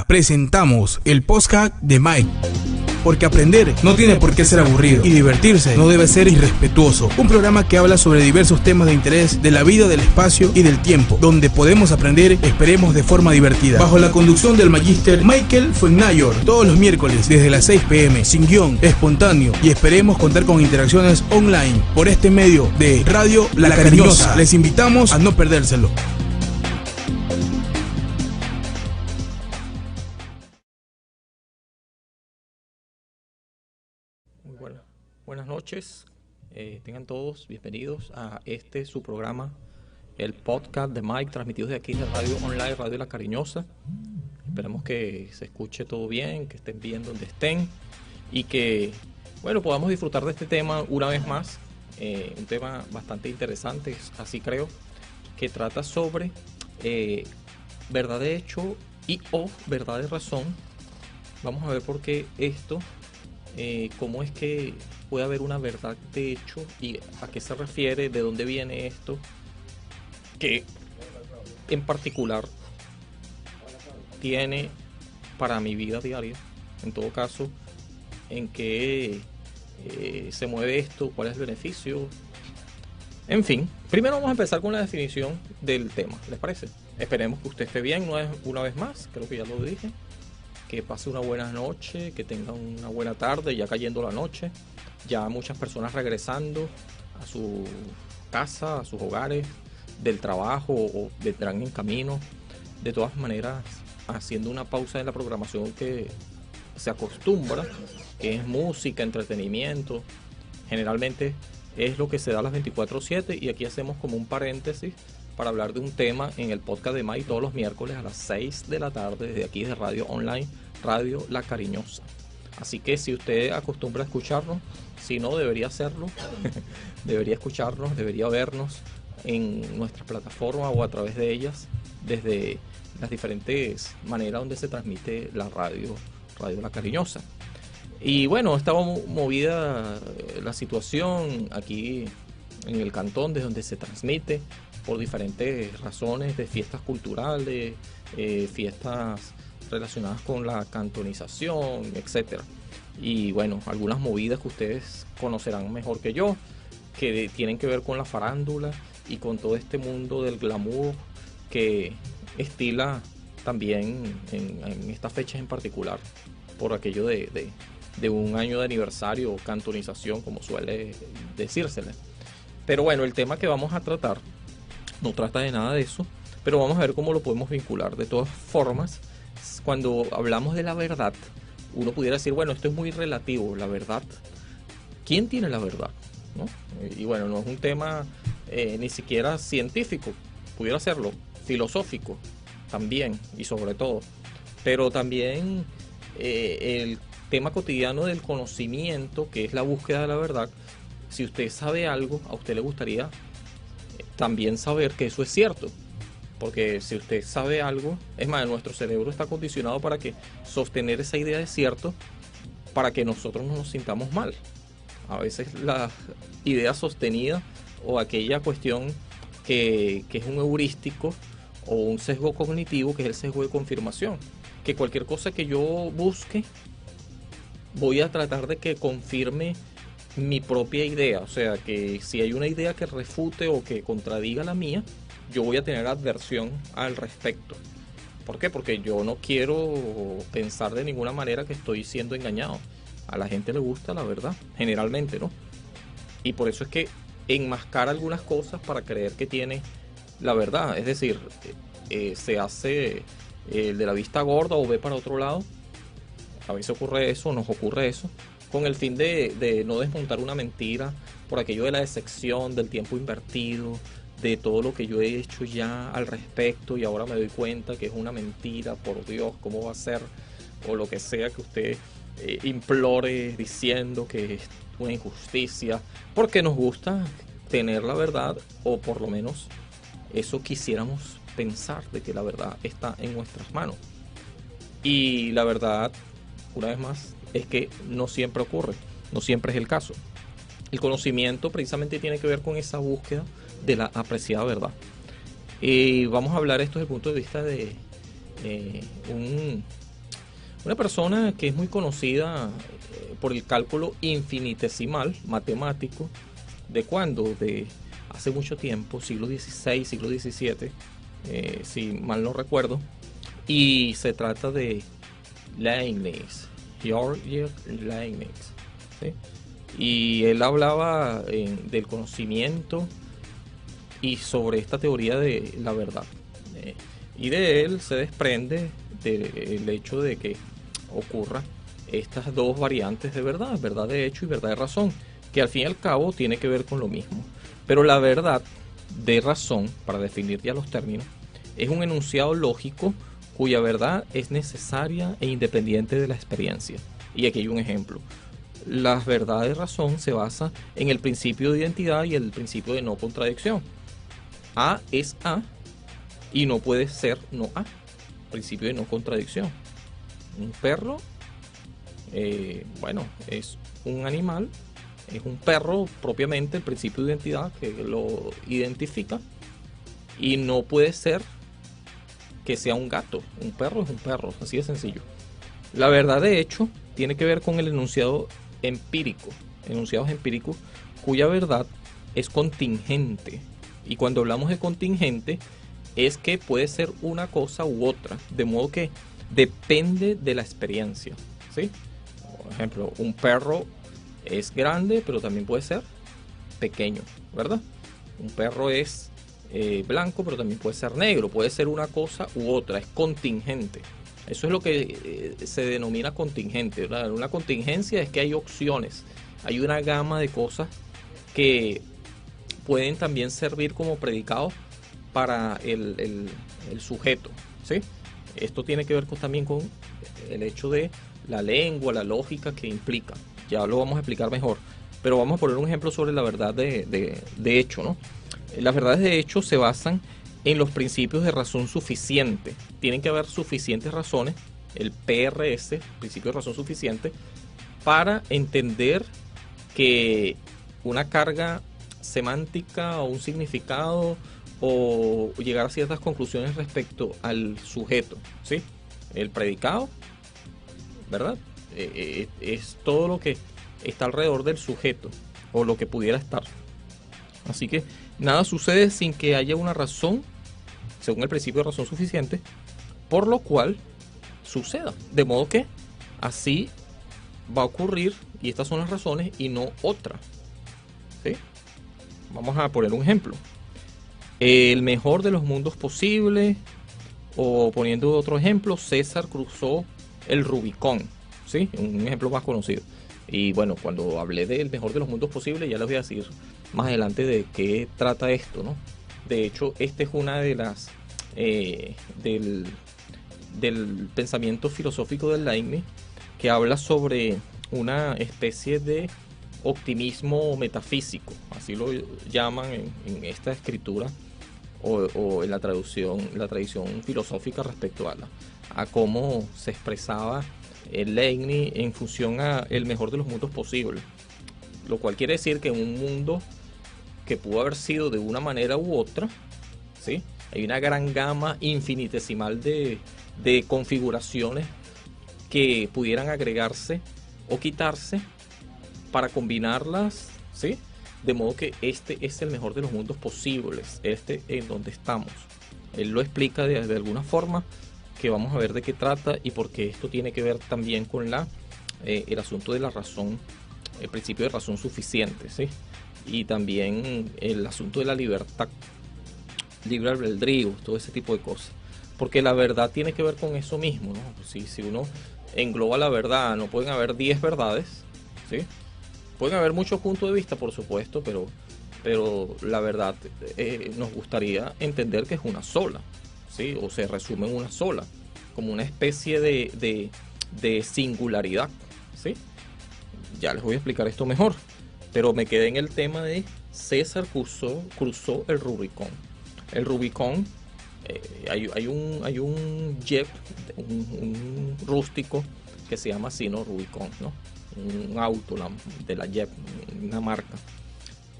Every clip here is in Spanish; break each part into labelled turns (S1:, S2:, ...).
S1: presentamos el podcast de Mike. Porque aprender no tiene por qué ser aburrido y divertirse no debe ser irrespetuoso. Un programa que habla sobre diversos temas de interés de la vida, del espacio y del tiempo, donde podemos aprender, esperemos, de forma divertida. Bajo la conducción del magíster Michael Fuenmayor, todos los miércoles desde las 6 p.m, sin guión, espontáneo, y esperemos contar con interacciones online por este medio de Radio La Cariñosa. Les invitamos a no perdérselo.
S2: Buenas noches, tengan todos bienvenidos a su programa, el podcast de Mike, transmitido de aquí de Radio Online, Radio La Cariñosa. Esperamos que se escuche todo bien, que estén bien donde estén y que, bueno, podamos disfrutar de este tema una vez más, un tema bastante interesante, así creo, que trata sobre verdad de hecho y o verdad de razón. Vamos a ver por qué esto. Cómo es que puede haber una verdad de hecho y a qué se refiere, de dónde viene esto, que en particular tiene para mi vida diaria, en todo caso, en qué se mueve esto, cuál es el beneficio. En fin, primero vamos a empezar con la definición del tema, ¿les parece? Esperemos que usted esté bien una vez más, creo que ya lo dije. Que pase una buena noche, que tenga una buena tarde, ya cayendo la noche, ya muchas personas regresando a su casa, a sus hogares, del trabajo o vendrán en camino. De todas maneras, haciendo una pausa en la programación que se acostumbra, que es música, entretenimiento, generalmente es lo que se da a las 24/7 y aquí hacemos como un paréntesis para hablar de un tema en el podcast de Mike todos los miércoles a las 6 de la tarde desde aquí de Radio Online, Radio La Cariñosa. Así que si usted acostumbra a escucharnos, si no, debería hacerlo, debería escucharnos, debería vernos en nuestras plataformas o a través de ellas, desde las diferentes maneras donde se transmite la Radio La Cariñosa. Y bueno, estaba movida la situación aquí en el cantón desde donde se transmite, por diferentes razones de fiestas culturales, fiestas relacionadas con la cantonización, etcétera. Y bueno, algunas movidas que ustedes conocerán mejor que yo, que tienen que ver con la farándula y con todo este mundo del glamour que estila también en estas fechas en particular, por aquello de un año de aniversario o cantonización, como suele decírsele. Pero bueno, el tema que vamos a tratar no trata de nada de eso, pero vamos a ver cómo lo podemos vincular. De todas formas, cuando hablamos de la verdad, uno pudiera decir, bueno, esto es muy relativo, la verdad. ¿Quién tiene la verdad? ¿No? Y bueno, no es un tema ni siquiera científico, pudiera serlo, filosófico también y sobre todo, pero también el tema cotidiano del conocimiento, que es la búsqueda de la verdad. Si usted sabe algo, a usted le gustaría también saber que eso es cierto, porque si usted sabe algo, es más, nuestro cerebro está condicionado para que sostener esa idea es cierto, para que nosotros no nos sintamos mal. A veces la idea sostenida o aquella cuestión que es un heurístico o un sesgo cognitivo, que es el sesgo de confirmación, que cualquier cosa que yo busque voy a tratar de que confirme mi propia idea, o sea que si hay una idea que refute o que contradiga la mía, yo voy a tener adversión al respecto. ¿Por qué? Porque yo no quiero pensar de ninguna manera que estoy siendo engañado. A la gente le gusta la verdad, generalmente, ¿no? Y por eso es que enmascara algunas cosas para creer que tiene la verdad. Es decir, se hace el de la vista gorda o ve para otro lado. A veces ocurre eso, nos ocurre eso, con el fin de no desmontar una mentira por aquello de la decepción, del tiempo invertido, de todo lo que yo he hecho ya al respecto y ahora me doy cuenta que es una mentira, por Dios, ¿cómo va a ser? O lo que sea que usted implore diciendo que es una injusticia, porque nos gusta tener la verdad, o por lo menos eso quisiéramos pensar, de que la verdad está en nuestras manos. Y la verdad, una vez más, es que no siempre ocurre, no siempre es el caso. El conocimiento precisamente tiene que ver con esa búsqueda de la apreciada verdad. Y vamos a hablar esto desde el punto de vista de un Una persona que es muy conocida por el cálculo infinitesimal matemático, ¿de cuándo? De hace mucho tiempo, siglo XVI, siglo XVII, si mal no recuerdo, y se trata de Leibniz, Georg Leibniz, ¿sí? Y él hablaba del conocimiento y sobre esta teoría de la verdad. Y de él se desprende el hecho de que ocurra estas dos variantes de verdad, verdad de hecho y verdad de razón, que al fin y al cabo tiene que ver con lo mismo. Pero la verdad de razón, para definir ya los términos, es un enunciado lógico cuya verdad es necesaria e independiente de la experiencia. Y aquí hay un ejemplo. La verdad de razón se basa en el principio de identidad y el principio de no contradicción. A es A y no puede ser no A. Principio de no contradicción. Un perro, es un animal, es un perro propiamente, el principio de identidad que lo identifica, y no puede ser que sea un gato. Un perro es un perro, así de sencillo. La verdad de hecho tiene que ver con el enunciado empírico, enunciados empíricos cuya verdad es contingente. Y cuando hablamos de contingente es que puede ser una cosa u otra, de modo que depende de la experiencia, ¿sí? Por ejemplo, un perro es grande, pero también puede ser pequeño, ¿verdad? Un perro es blanco, pero también puede ser negro, puede ser una cosa u otra, es contingente. Eso es lo que se denomina contingente, ¿verdad? Una contingencia es que hay opciones, hay una gama de cosas que pueden también servir como predicados para el sujeto, ¿sí? Esto tiene que ver también con el hecho de la lengua, la lógica que implica. Ya lo vamos a explicar mejor, pero vamos a poner un ejemplo sobre la verdad de hecho, ¿no? Las verdades de hecho se basan en los principios de razón suficiente. Tienen que haber suficientes razones, el PRS, principio de razón suficiente, para entender que una carga semántica o un significado o llegar a ciertas conclusiones respecto al sujeto, ¿sí? El predicado, ¿verdad? Es todo lo que está alrededor del sujeto o lo que pudiera estar. Así que nada sucede sin que haya una razón, según el principio de razón suficiente, por lo cual suceda. De modo que así va a ocurrir y estas son las razones y no otra, ¿sí? Vamos a poner un ejemplo. El mejor de los mundos posibles, o poniendo otro ejemplo, César cruzó el Rubicón, ¿sí? Un ejemplo más conocido. Y bueno, cuando hablé del mejor de los mundos posibles, ya les voy a decir más adelante de qué trata esto, ¿no? De hecho, esta es una de las del pensamiento filosófico del Leibniz, que habla sobre una especie de optimismo metafísico, así lo llaman en esta escritura o en la tradición filosófica respecto a cómo se expresaba el Leibniz en función a el mejor de los mundos posibles, lo cual quiere decir que en un mundo que pudo haber sido de una manera u otra, ¿sí? Hay una gran gama infinitesimal de configuraciones que pudieran agregarse o quitarse para combinarlas, ¿sí? De modo que este es el mejor de los mundos posibles, este en donde estamos. Él lo explica de alguna forma que vamos a ver de qué trata y porque esto tiene que ver también con el asunto de la razón, el principio de razón suficiente, ¿sí? Y también el asunto de la libertad, libre albedrío, todo ese tipo de cosas. Porque la verdad tiene que ver con eso mismo, ¿no? Si uno engloba la verdad, no pueden haber 10 verdades, ¿sí? Pueden haber muchos puntos de vista, por supuesto, pero la verdad nos gustaría entender que es una sola, ¿sí? O se resume en una sola, como una especie de singularidad, ¿sí? Ya les voy a explicar esto mejor, pero me quedé en el tema de César cruzó el Rubicón. El Rubicón, hay un jet, un rústico que se llama así, ¿no? Rubicón, ¿no? Un auto de la Jeep, una marca.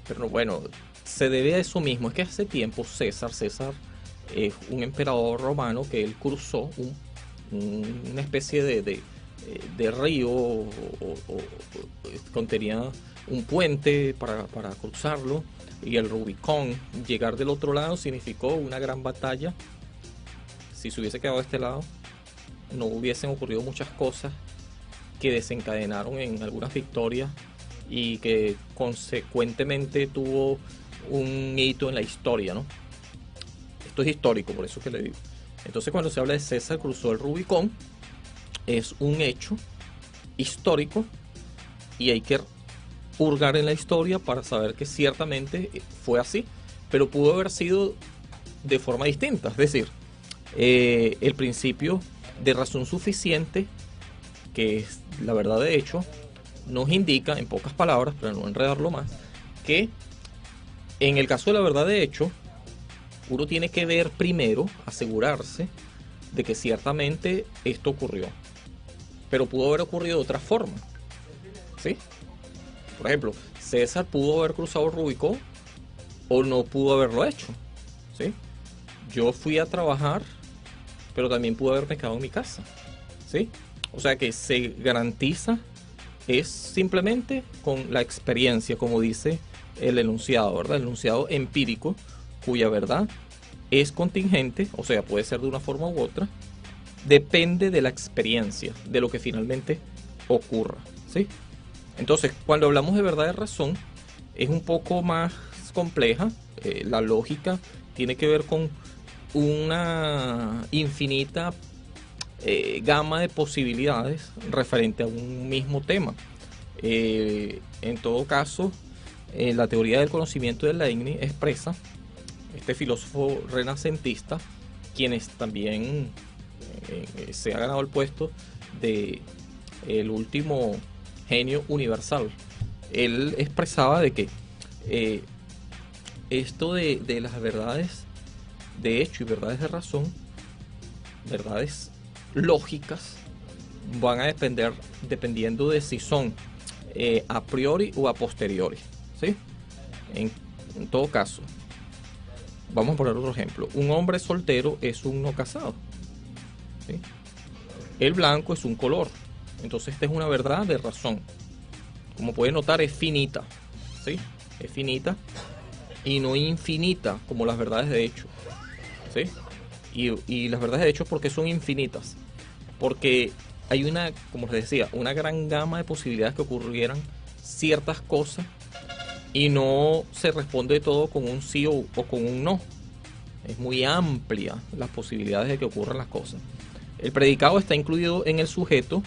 S2: Pero bueno, se debe a eso mismo. Es que hace tiempo César es un emperador romano que él cruzó una especie de río contenía un puente para cruzarlo, y el Rubicón, llegar del otro lado significó una gran batalla. Si se hubiese quedado de este lado, no hubiesen ocurrido muchas cosas que desencadenaron en algunas victorias y que consecuentemente tuvo un hito en la historia, ¿no? Esto es histórico, por eso que le digo. Entonces, cuando se habla de César cruzó el Rubicón, es un hecho histórico y hay que hurgar en la historia para saber que ciertamente fue así, pero pudo haber sido de forma distinta. Es decir, el principio de razón suficiente, que es la verdad de hecho, nos indica, en pocas palabras, para no enredarlo más, que en el caso de la verdad de hecho, uno tiene que ver primero, asegurarse de que ciertamente esto ocurrió, pero pudo haber ocurrido de otra forma, ¿sí? Por ejemplo, César pudo haber cruzado el Rubicón o no pudo haberlo hecho, ¿sí? Yo fui a trabajar, pero también pude haberme quedado en mi casa, ¿sí? O sea que se garantiza es simplemente con la experiencia, como dice el enunciado, ¿verdad? El enunciado empírico, cuya verdad es contingente, o sea, puede ser de una forma u otra, depende de la experiencia, de lo que finalmente ocurra, ¿sí? Entonces, cuando hablamos de verdad de razón, es un poco más compleja. La lógica tiene que ver con una infinita gama de posibilidades referente a un mismo tema. En todo caso, la teoría del conocimiento de Leibniz expresa, este filósofo renacentista, quien también se ha ganado el puesto de el último genio universal. Él expresaba de que esto de las verdades de hecho y verdades de razón, verdades lógicas, van a depender dependiendo de si son a priori o a posteriori, ¿sí? En todo caso, vamos a poner otro ejemplo. Un hombre soltero es un no casado, ¿sí? El blanco es un color. Entonces esta es una verdad de razón. Como pueden notar, es finita, ¿sí? Es finita y no infinita como las verdades de hecho, ¿sí? Y las verdades de hecho, ¿por qué son infinitas? Porque hay una, como les decía, una gran gama de posibilidades que ocurrieran ciertas cosas y no se responde todo con un sí o con un no. Es muy amplia las posibilidades de que ocurran las cosas. El predicado está incluido en el sujeto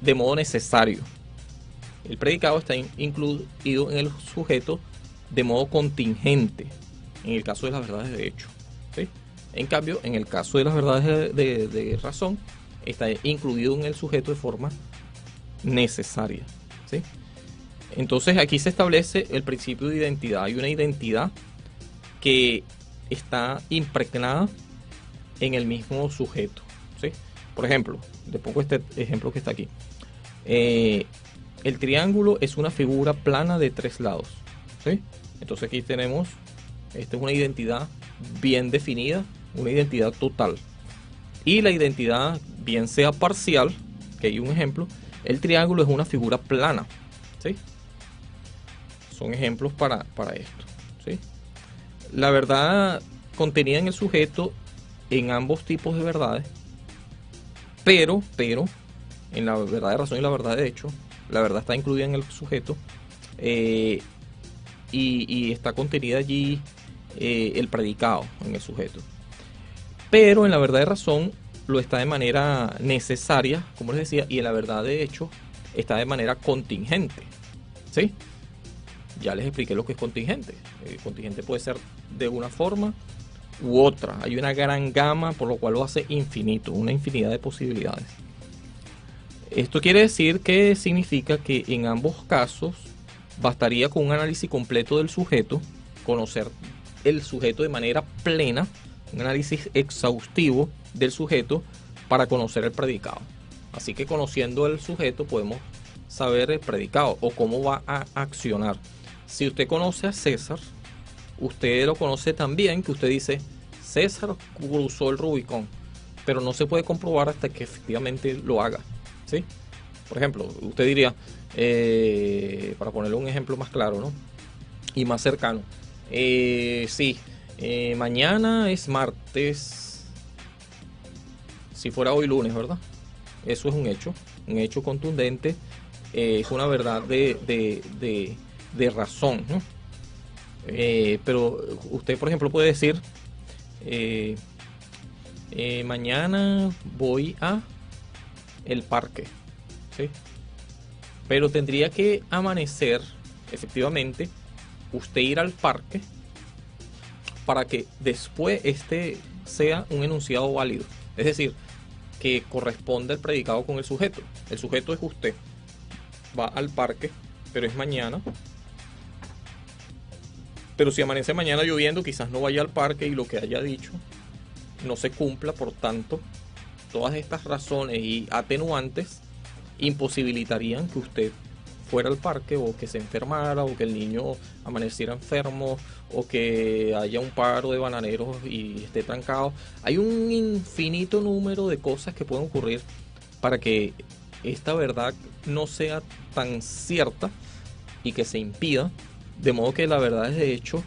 S2: de modo necesario. El predicado está incluido en el sujeto de modo contingente, en el caso de las verdades de hecho, ¿sí? En cambio, en el caso de las verdades de razón, está incluido en el sujeto de forma necesaria, ¿sí? Entonces aquí se establece el principio de identidad. Hay una identidad que está impregnada en el mismo sujeto, ¿sí? Por ejemplo, le pongo este ejemplo que está aquí. El triángulo es una figura plana de 3 lados, ¿sí? Entonces aquí tenemos, esta es una identidad bien definida, una identidad total. Y la identidad, bien sea parcial, que hay un ejemplo, el triángulo es una figura plana, ¿sí? Son ejemplos para esto, ¿sí? La verdad contenida en el sujeto en ambos tipos de verdades, pero en la verdad de razón y la verdad de hecho, la verdad está incluida en el sujeto y está contenida allí el predicado en el sujeto. Pero en la verdad de razón lo está de manera necesaria, como les decía, y en la verdad de hecho está de manera contingente, ¿sí? Ya les expliqué lo que es contingente. Contingente puede ser de una forma u otra. Hay una gran gama, por lo cual lo hace infinito, una infinidad de posibilidades. Esto quiere decir que significa que en ambos casos bastaría con un análisis completo del sujeto, conocer el sujeto de manera plena, un análisis exhaustivo del sujeto para conocer el predicado. Así que conociendo el sujeto podemos saber el predicado o cómo va a accionar. Si usted conoce a César, usted lo conoce tan bien que usted dice, César cruzó el Rubicón. pero no se puede comprobar hasta que efectivamente lo haga, ¿sí? Por ejemplo, usted diría, para ponerle un ejemplo más claro, ¿no? Y más cercano, sí, mañana es martes, si fuera hoy lunes, ¿verdad? Eso es un hecho contundente, es una verdad de razón, ¿no? Pero usted, por ejemplo, puede decir, mañana voy a el parque, ¿sí? Pero tendría que amanecer, efectivamente, usted ir al parque para que después este sea un enunciado válido. Es decir, que corresponda el predicado con el sujeto. El sujeto es usted. Va al parque, pero es mañana. Pero si amanece mañana lloviendo, quizás no vaya al parque y lo que haya dicho no se cumpla. Por tanto, todas estas razones y atenuantes imposibilitarían que usted fuera al parque, o que se enfermara, o que el niño amaneciera enfermo, o que haya un paro de bananeros y esté trancado. Hay un infinito número de cosas que pueden ocurrir para que esta verdad no sea tan cierta y que se impida. De modo que la verdad es, de hecho,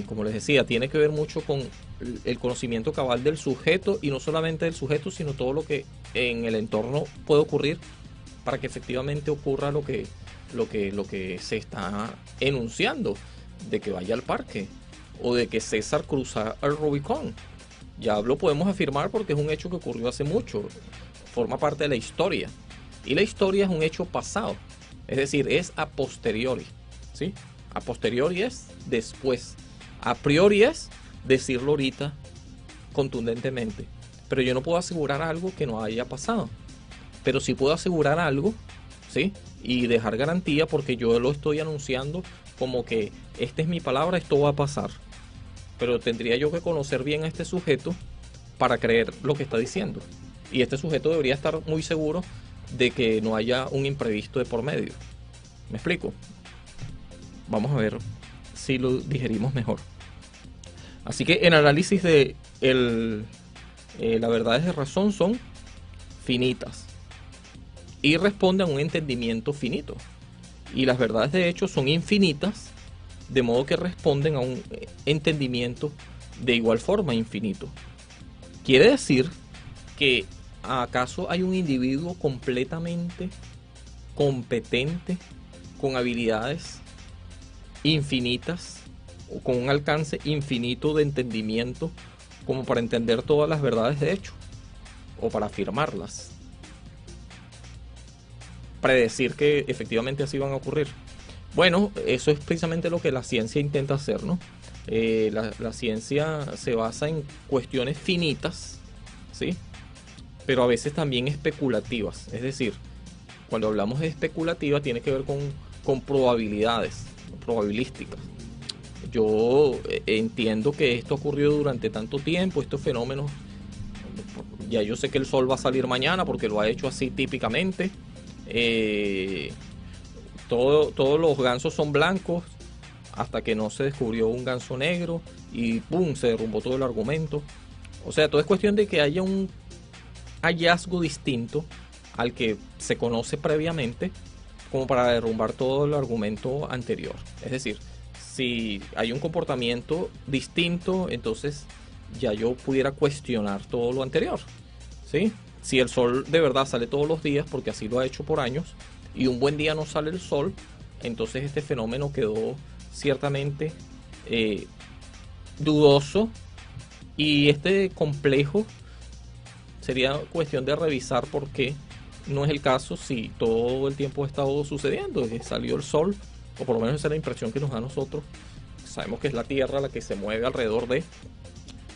S2: como les decía, tiene que ver mucho con el conocimiento cabal del sujeto, y no solamente del sujeto, sino todo lo que en el entorno puede ocurrir para que efectivamente ocurra lo que se está enunciando, de que vaya al parque o de que César cruza el Rubicón. Ya lo podemos afirmar porque es un hecho que ocurrió hace mucho, forma parte de la historia, y la historia es un hecho pasado, es decir, es a posteriori, ¿sí? A posteriori es después, a priori es decirlo ahorita contundentemente, pero yo no puedo asegurar algo que no haya pasado. Pero sí puedo asegurar algo, ¿sí? Y dejar garantía, porque yo lo estoy anunciando como que esta es mi palabra, esto va a pasar. Pero tendría yo que conocer bien a este sujeto para creer lo que está diciendo. Y este sujeto debería estar muy seguro de que no haya un imprevisto de por medio. ¿Me explico? Vamos a ver si lo digerimos mejor. Así que el análisis de las verdades de razón son finitas y responden a un entendimiento finito. Y las verdades de hecho son infinitas, de modo que responden a un entendimiento de igual forma infinito. Quiere decir que ¿acaso hay un individuo completamente competente, con habilidades infinitas o con un alcance infinito de entendimiento como para entender todas las verdades de hecho o para afirmarlas? Predecir que efectivamente así van a ocurrir. Bueno, eso es precisamente lo que la ciencia intenta hacer, ¿no? La ciencia se basa en cuestiones finitas, ¿sí? Pero a veces también especulativas. Es decir, cuando hablamos de especulativa tiene que ver con probabilidades, probabilísticas. Yo entiendo que esto ha ocurrido durante tanto tiempo, estos fenómenos. Ya yo sé que el sol va a salir mañana porque lo ha hecho así típicamente. Todos los gansos son blancos hasta que no se descubrió un ganso negro y ¡pum!, se derrumbó todo el argumento. O sea, todo es cuestión de que haya un hallazgo distinto al que se conoce previamente como para derrumbar todo el argumento anterior. Es decir, si hay un comportamiento distinto, entonces ya yo pudiera cuestionar todo lo anterior, ¿sí? Si el sol de verdad sale todos los días, porque así lo ha hecho por años, y un buen día no sale el sol, entonces este fenómeno quedó ciertamente dudoso, y este complejo sería cuestión de revisar por qué no es el caso si todo el tiempo ha estado sucediendo, que salió el sol, o por lo menos esa es la impresión que nos da a nosotros. Sabemos que es la Tierra la que se mueve alrededor de,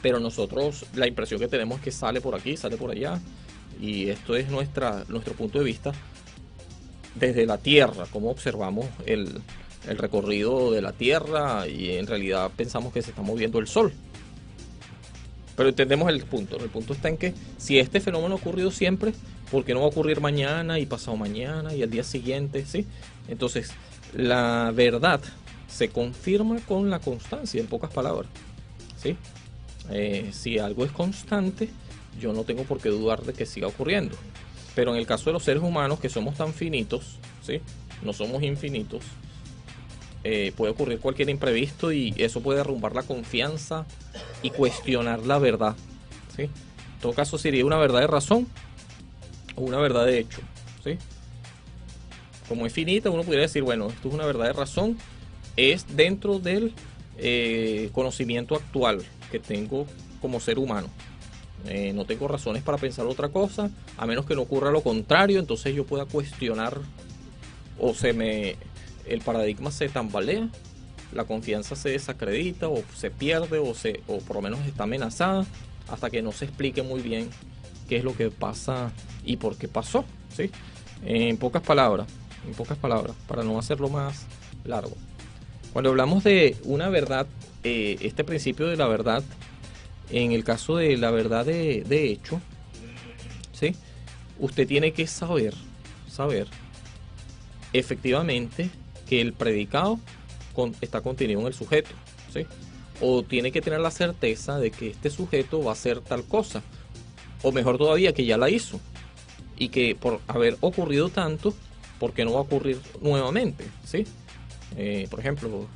S2: pero nosotros la impresión que tenemos es que sale por aquí, sale por allá, y esto es nuestro punto de vista desde la Tierra, cómo observamos el recorrido de la Tierra, y en realidad pensamos que se está moviendo el Sol. Pero entendemos el punto. El punto está en que si este fenómeno ha ocurrido siempre, ¿por qué no va a ocurrir mañana y pasado mañana y al día siguiente? ¿Sí? Entonces, la verdad se confirma con la constancia, en pocas palabras, ¿sí? Si algo es constante, yo no tengo por qué dudar de que siga ocurriendo. Pero en el caso de los seres humanos, que somos tan finitos, ¿sí? No somos infinitos, puede ocurrir cualquier imprevisto y eso puede derrumbar la confianza y cuestionar la verdad, ¿sí? En todo caso sería una verdad de razón o una verdad de hecho, ¿sí? Como es finita, uno podría decir, bueno, esto es una verdad de razón, es dentro del conocimiento actual que tengo como ser humano. No tengo razones para pensar otra cosa, a menos que no ocurra lo contrario, entonces yo pueda cuestionar o el paradigma se tambalea, la confianza se desacredita o se pierde o por lo menos está amenazada hasta que no se explique muy bien qué es lo que pasa y por qué pasó, ¿sí? En pocas palabras, para no hacerlo más largo. Cuando hablamos de una verdad, este principio de la verdad, en el caso de la verdad de hecho, ¿sí? Usted tiene que saber efectivamente que el predicado está contenido en el sujeto, ¿sí? O tiene que tener la certeza de que este sujeto va a hacer tal cosa, o mejor todavía, que ya la hizo, y que por haber ocurrido tanto, ¿por qué no va a ocurrir nuevamente? ¿Sí? Por ejemplo,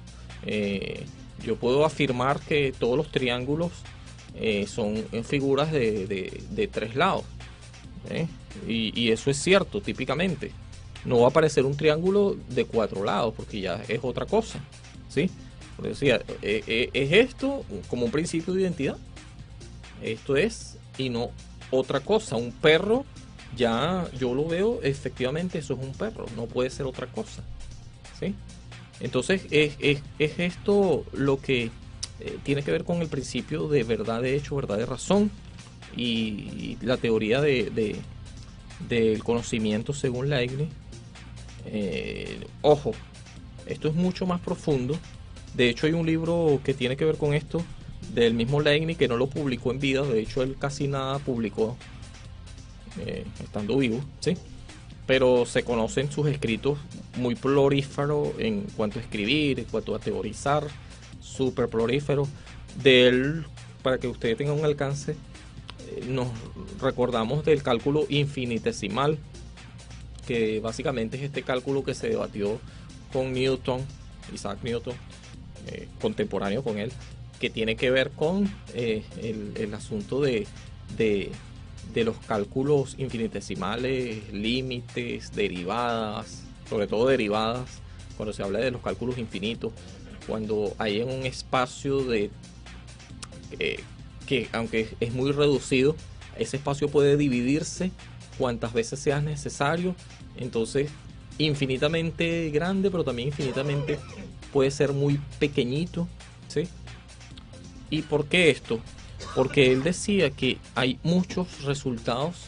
S2: yo puedo afirmar que todos los triángulos son figuras de tres lados, y eso es cierto, típicamente. No va a aparecer un triángulo de 4 lados, porque ya es otra cosa, ¿sí? Por decía, es esto como un principio de identidad. Esto es, y no otra cosa. Un perro, ya yo lo veo, efectivamente eso es un perro, no puede ser otra cosa, ¿sí? Entonces es esto lo que tiene que ver con el principio de verdad de hecho, verdad de razón, y la teoría del conocimiento según Leibniz. Ojo, esto es mucho más profundo. De hecho hay un libro que tiene que ver con esto del mismo Leibniz, que no lo publicó en vida. De hecho él casi nada publicó estando vivo, ¿sí? Pero se conocen sus escritos muy prolíferos en cuanto a escribir, en cuanto a teorizar, súper prolífero. De él, para que ustedes tengan un alcance, nos recordamos del cálculo infinitesimal, que básicamente es este cálculo que se debatió con Newton, Isaac Newton, contemporáneo con él, que tiene que ver con el asunto de los cálculos infinitesimales, límites, derivadas, sobre todo derivadas, cuando se habla de los cálculos infinitos, cuando hay en un espacio que aunque es muy reducido, ese espacio puede dividirse cuantas veces sea necesario, entonces infinitamente grande, pero también infinitamente puede ser muy pequeñito, ¿sí? ¿Y por qué esto? Porque él decía que hay muchos resultados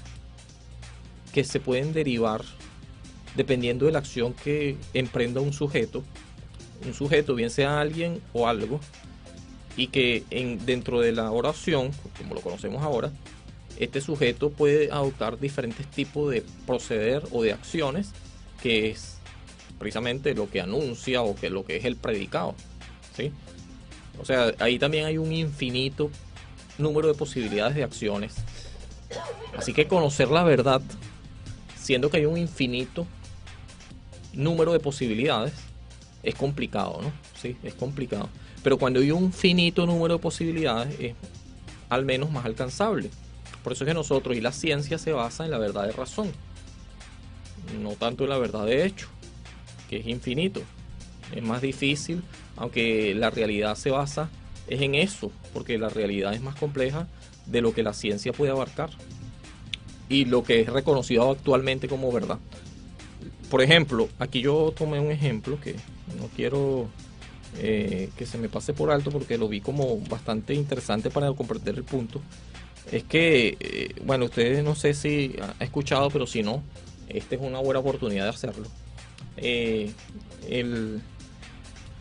S2: que se pueden derivar dependiendo de la acción que emprenda un sujeto bien sea alguien o algo, y que dentro de la oración, como lo conocemos ahora, este sujeto puede adoptar diferentes tipos de proceder o de acciones, que es precisamente lo que anuncia o que lo que es el predicado, ¿sí? O sea, ahí también hay un infinito número de posibilidades de acciones. Así que conocer la verdad, siendo que hay un infinito número de posibilidades, es complicado, ¿no? Sí, es complicado. Pero cuando hay un finito número de posibilidades, es al menos más alcanzable. Por eso es que nosotros y la ciencia se basa en la verdad de razón, no tanto en la verdad de hecho, que es infinito. Es más difícil, aunque la realidad se basa es en eso, porque la realidad es más compleja de lo que la ciencia puede abarcar y lo que es reconocido actualmente como verdad. Por ejemplo, aquí yo tomé un ejemplo que no quiero que se me pase por alto porque lo vi como bastante interesante para comprender el punto. Es que, bueno, ustedes no sé si han escuchado, pero si no, esta es una buena oportunidad de hacerlo.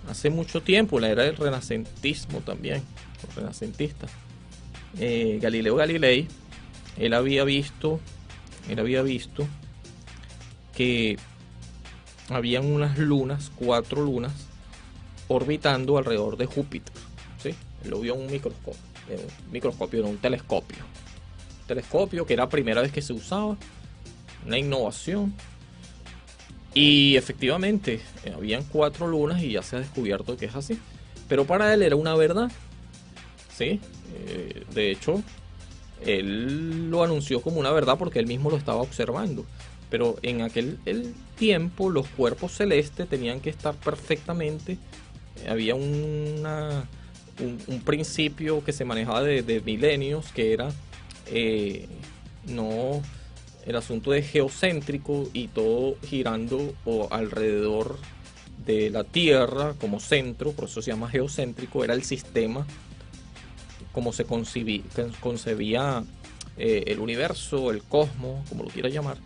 S2: Hace mucho tiempo, la era del renacentismo también, los renacentistas, Galileo Galilei, él había visto que habían unas lunas, 4 lunas, orbitando alrededor de Júpiter, ¿sí? Él lo vio en un microscopio, en un telescopio. telescopio, que era la primera vez que se usaba, una innovación. Y efectivamente, habían 4 lunas y ya se ha descubierto que es así. Pero para él era una verdad, ¿sí? De hecho, él lo anunció como una verdad porque él mismo lo estaba observando. Pero en aquel tiempo los cuerpos celestes tenían que estar perfectamente. Había un principio que se manejaba de milenios, que era no el asunto de geocéntrico y todo girando alrededor de la Tierra como centro, por eso se llama geocéntrico. Era el sistema como se concebía el universo, el cosmos, como lo quiera llamar.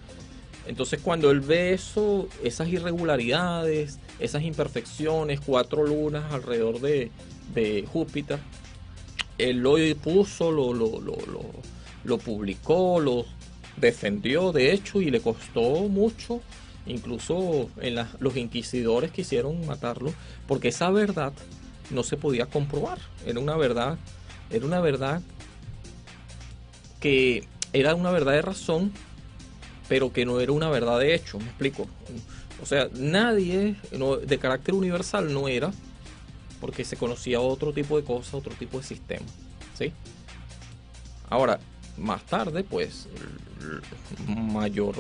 S2: Entonces cuando él ve eso, esas irregularidades, esas imperfecciones, 4 lunas alrededor de Júpiter, él lo puso, lo publicó, lo defendió de hecho, y le costó mucho. Incluso los inquisidores quisieron matarlo porque esa verdad no se podía comprobar. Era una verdad que era una verdad de razón, pero que no era una verdad de hecho. ¿Me explico? O sea, nadie de carácter universal no era, porque se conocía otro tipo de cosas, otro tipo de sistema, ¿sí? Ahora, más tarde, pues, mayor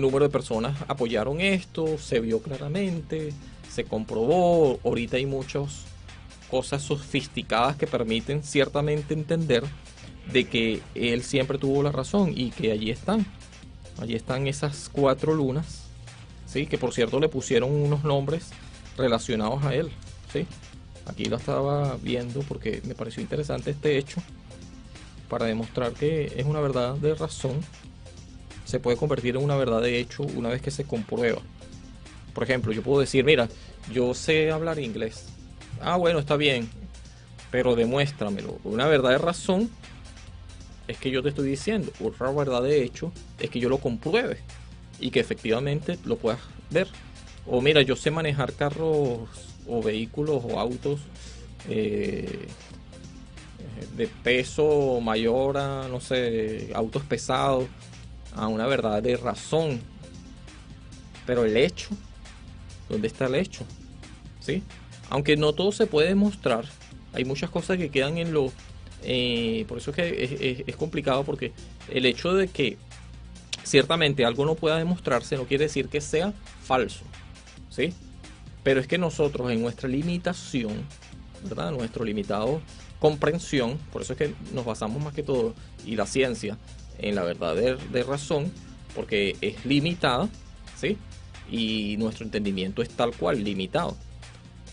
S2: número de personas apoyaron esto, se vio claramente, se comprobó. Ahorita hay muchas cosas sofisticadas que permiten ciertamente entender de que él siempre tuvo la razón y que allí están esas 4 lunas, ¿sí? Que por cierto le pusieron unos nombres relacionados a él, ¿sí? Aquí lo estaba viendo porque me pareció interesante este hecho, para demostrar que es una verdad de razón. Se puede convertir en una verdad de hecho una vez que se comprueba. Por ejemplo, yo puedo decir, mira, yo sé hablar inglés. Ah, bueno, está bien, pero demuéstramelo. Una verdad de razón es que yo te estoy diciendo. Otra verdad de hecho es que yo lo compruebe y que efectivamente lo puedas ver. O mira, yo sé manejar carros o vehículos o autos de peso mayor a, no sé, autos pesados, a una verdad de razón. Pero el hecho, ¿dónde está el hecho? ¿Sí? Aunque no todo se puede demostrar, hay muchas cosas que quedan en lo... por eso es que es complicado, porque el hecho de que ciertamente algo no pueda demostrarse no quiere decir que sea falso, ¿sí? Pero es que nosotros, en nuestra limitación, ¿verdad? Nuestro limitado comprensión, por eso es que nos basamos más que todo, y la ciencia, en la verdad de razón, porque es limitada, ¿sí? Y nuestro entendimiento es tal cual, limitado,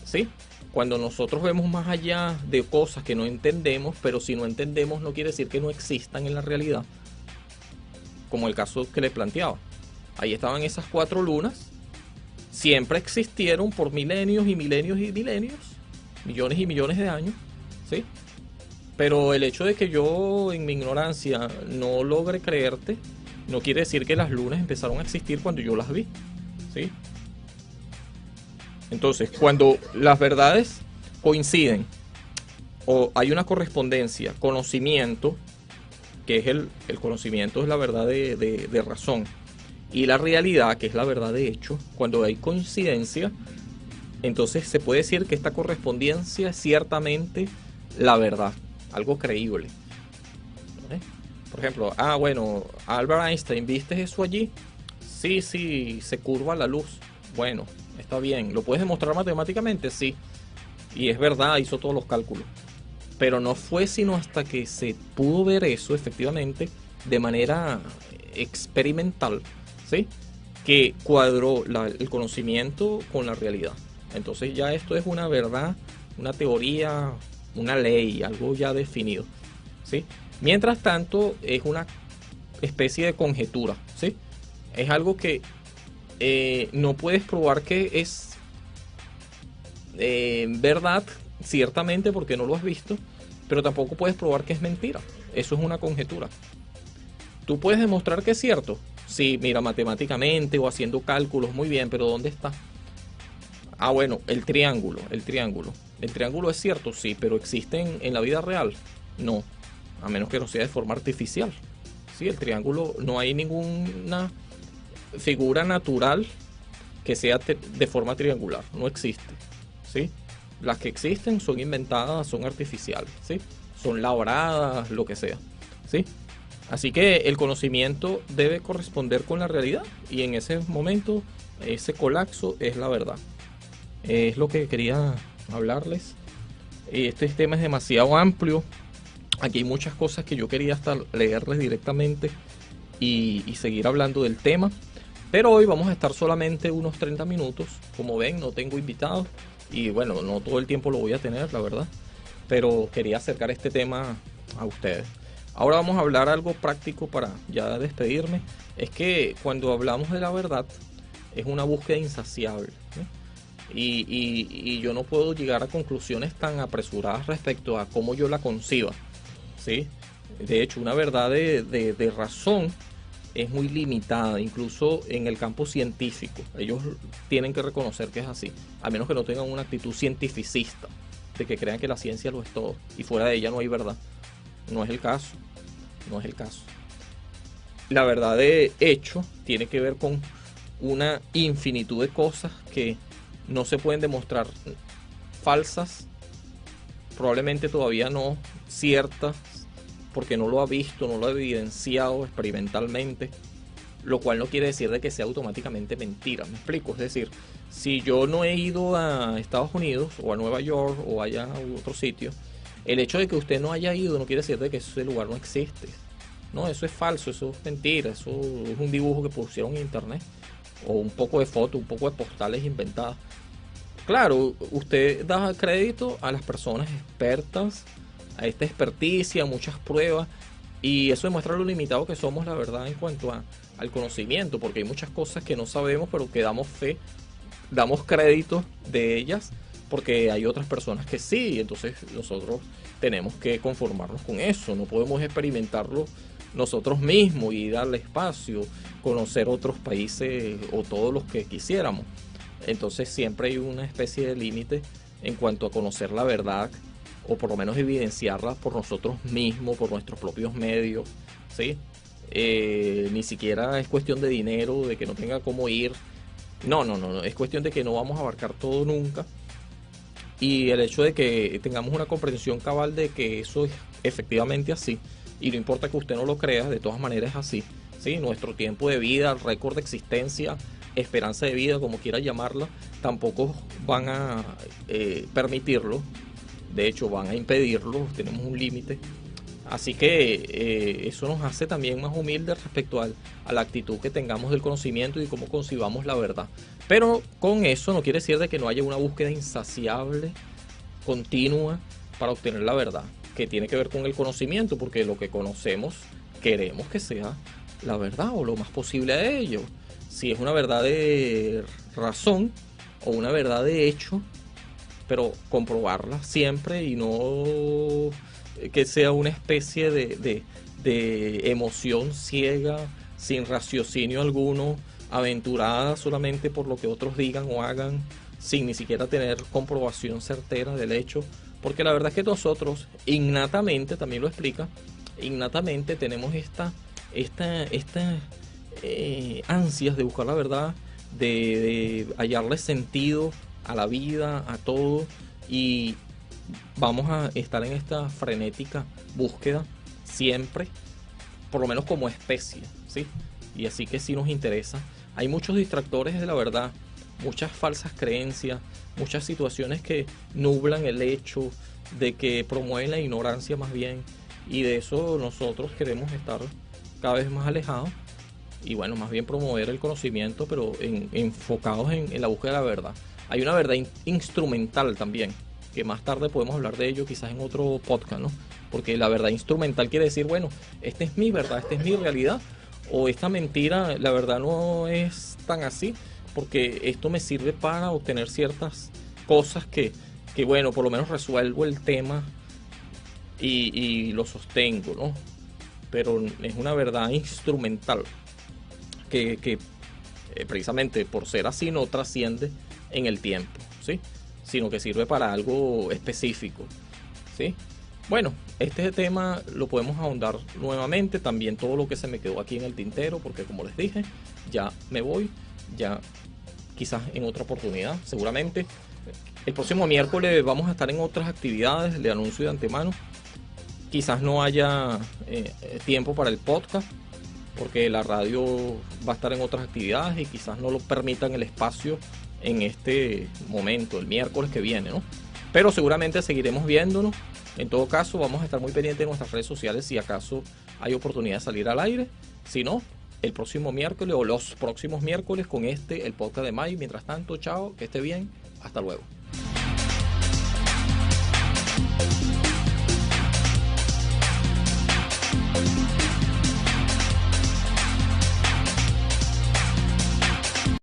S2: ¿sí? Cuando nosotros vemos más allá de cosas que no entendemos, pero si no entendemos no quiere decir que no existan en la realidad, como el caso que le planteaba. Ahí estaban esas 4 lunas, siempre existieron por milenios y milenios y milenios, millones y millones de años, ¿sí? Pero el hecho de que yo en mi ignorancia no logre creerte, no quiere decir que las lunas empezaron a existir cuando yo las vi, ¿sí? Entonces, cuando las verdades coinciden o hay una correspondencia, conocimiento, que es el conocimiento es la verdad de razón, y la realidad, que es la verdad de hecho, cuando hay coincidencia, entonces se puede decir que esta correspondencia es ciertamente la verdad, algo creíble. Por ejemplo, bueno, Albert Einstein, ¿viste eso allí? Sí, se curva la luz. Bueno, está bien. ¿Lo puedes demostrar matemáticamente? Sí. Y es verdad, hizo todos los cálculos. Pero no fue sino hasta que se pudo ver eso efectivamente de manera experimental, ¿sí? Que cuadró el conocimiento con la realidad. Entonces ya esto es una verdad, una teoría, una ley, algo ya definido, ¿sí? Mientras tanto, es una especie de conjetura, ¿sí? Es algo que no puedes probar que es verdad, ciertamente, porque no lo has visto, pero tampoco puedes probar que es mentira. Eso es una conjetura. ¿Tú puedes demostrar que es cierto? Sí, mira, matemáticamente o haciendo cálculos, muy bien, pero ¿dónde está? Ah, bueno, el triángulo. ¿El triángulo es cierto? Sí, pero ¿existe en la vida real? No. a menos que no sea de forma artificial. ¿Sí? El triángulo, no hay ninguna figura natural que sea de forma triangular, no existe. ¿Sí? Las que existen son inventadas, son artificiales, ¿sí? Son labradas, lo que sea, ¿sí? Así que el conocimiento debe corresponder con la realidad, y en ese momento ese colapso es la verdad. Es lo que quería hablarles. Este tema es demasiado amplio. Aquí hay muchas cosas que yo quería hasta leerles directamente y seguir hablando del tema. Pero hoy vamos a estar solamente unos 30 minutos. Como ven, no tengo invitados. Y bueno, no todo el tiempo lo voy a tener, la verdad. Pero quería acercar este tema a ustedes. Ahora vamos a hablar algo práctico para ya despedirme. Es que cuando hablamos de la verdad, es una búsqueda insaciable, ¿sí? Y yo no puedo llegar a conclusiones tan apresuradas respecto a cómo yo la conciba, ¿sí? De hecho, una verdad de razón es muy limitada, incluso en el campo científico. Ellos tienen que reconocer que es así, a menos que no tengan una actitud cientificista, de que crean que la ciencia lo es todo, y fuera de ella no hay verdad. No es el caso, no es el caso. La verdad de hecho tiene que ver con una infinitud de cosas que no se pueden demostrar falsas, probablemente todavía no ciertas, porque no lo ha visto, no lo ha evidenciado experimentalmente, lo cual no quiere decir de que sea automáticamente mentira. ¿Me explico? Es decir, si yo no he ido a Estados Unidos o a Nueva York o allá a otro sitio, el hecho de que usted no haya ido no quiere decir de que ese lugar no existe. No, eso es falso, eso es mentira, eso es un dibujo que pusieron en internet, o un poco de fotos, un poco de postales inventadas. Claro, usted da crédito a las personas expertas, a esta experticia, a muchas pruebas, y eso demuestra lo limitado que somos, la verdad, en cuanto al conocimiento, porque hay muchas cosas que no sabemos, pero que damos fe, damos crédito de ellas, porque hay otras personas que sí. Entonces nosotros tenemos que conformarnos con eso, no podemos experimentarlo nosotros mismos y darle espacio, conocer otros países o todos los que quisiéramos. Entonces siempre hay una especie de límite en cuanto a conocer la verdad, o por lo menos evidenciarla por nosotros mismos, por nuestros propios medios, ¿sí? Ni siquiera es cuestión de dinero, de que no tenga cómo ir. No, es cuestión de que no vamos a abarcar todo nunca. Y el hecho de que tengamos una comprensión cabal de que eso es efectivamente así, y no importa que usted no lo crea, de todas maneras es así, ¿sí? Nuestro tiempo de vida, récord de existencia, esperanza de vida, como quiera llamarla, tampoco van a permitirlo. De hecho, van a impedirlo, tenemos un límite. Así que eso nos hace también más humildes respecto a la actitud que tengamos del conocimiento y cómo concibamos la verdad. Pero con eso no quiere decir de que no haya una búsqueda insaciable, continua, para obtener la verdad, que tiene que ver con el conocimiento, porque lo que conocemos queremos que sea la verdad o lo más posible a ello. Si es una verdad de razón o una verdad de hecho, pero comprobarla siempre, y no que sea una especie de emoción ciega, sin raciocinio alguno, aventurada solamente por lo que otros digan o hagan, sin ni siquiera tener comprobación certera del hecho. Porque la verdad es que nosotros innatamente, también lo explica, innatamente tenemos esta ansias de buscar la verdad, de hallarle sentido a la vida, a todo, y vamos a estar en esta frenética búsqueda siempre, por lo menos como especie, ¿sí? Y así que sí nos interesa. Hay muchos distractores de la verdad, muchas falsas creencias, muchas situaciones que nublan el hecho, de que promueven la ignorancia más bien, y de eso nosotros queremos estar cada vez más alejados, y bueno, más bien promover el conocimiento, pero enfocados en la búsqueda de la verdad. Hay una verdad instrumental también, que más tarde podemos hablar de ello quizás en otro podcast, ¿no? Porque la verdad instrumental quiere decir, bueno, esta es mi verdad, esta es mi realidad, o esta mentira, la verdad no es tan así, porque esto me sirve para obtener ciertas cosas que bueno, por lo menos resuelvo el tema y lo sostengo, ¿no? Pero es una verdad instrumental que precisamente por ser así no trasciende en el tiempo, ¿sí? Sino que sirve para algo específico, ¿sí? Bueno, este tema lo podemos ahondar nuevamente, también todo lo que se me quedó aquí en el tintero, porque como les dije, ya me voy, ya quizás en otra oportunidad, seguramente. El próximo miércoles vamos a estar en otras actividades, le anuncio de antemano. Quizás no haya tiempo para el podcast, porque la radio va a estar en otras actividades y quizás no lo permitan el espacio en este momento, el miércoles que viene, ¿no? Pero seguramente seguiremos viéndonos. En todo caso, vamos a estar muy pendientes de nuestras redes sociales si acaso hay oportunidad de salir al aire. Si no, el próximo miércoles o los próximos miércoles con el podcast de Mike. Mientras tanto, chao, que esté bien, hasta luego.